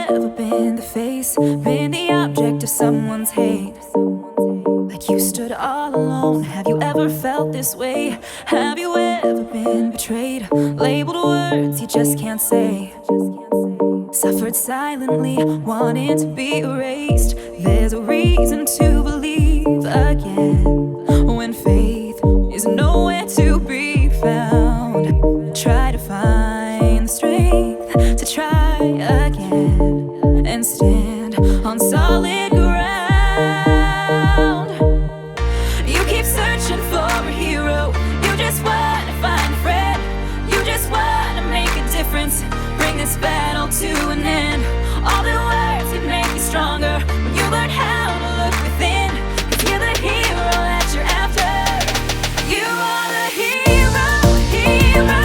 ever been the face, been the object of someone's hate? Like you stood all alone. Have you ever felt this way? Have you ever been betrayed? Labeled words you just can't say. Suffered silently, wanting to be erased. There's a reason to believe again when faith is nowhere to be found. Try to find the strength to try again and stand on solid ground. You keep searching for a hero. You just want to find a friend. You just want to make a difference. Bring this battle to an end. All the words can make you stronger when you learn how to look within. 'Cause you're the hero that you're after. You are the hero, hero.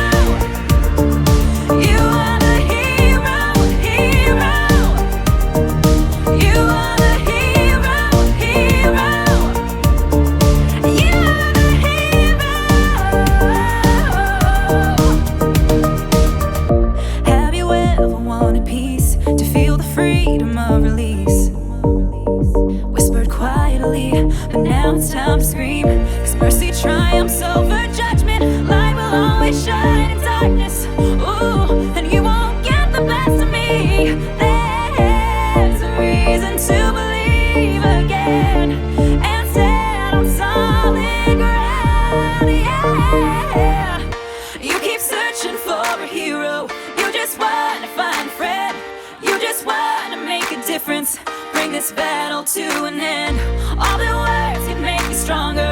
You are the hero, hero. You are the hero, hero. You are the hero. Have you ever wanted peace, to feel the freedom of release? Whispered quietly, but now it's time to scream. 'Cause mercy triumphs over judgment. Light will always shine in darkness. Ooh, and you won't get the best of me. There's a reason to believe again and stand on solid ground. Yeah. You keep searching for a hero. You just want to find a friend. You just want to make a difference. Bring this battle to an end. All the words can make you stronger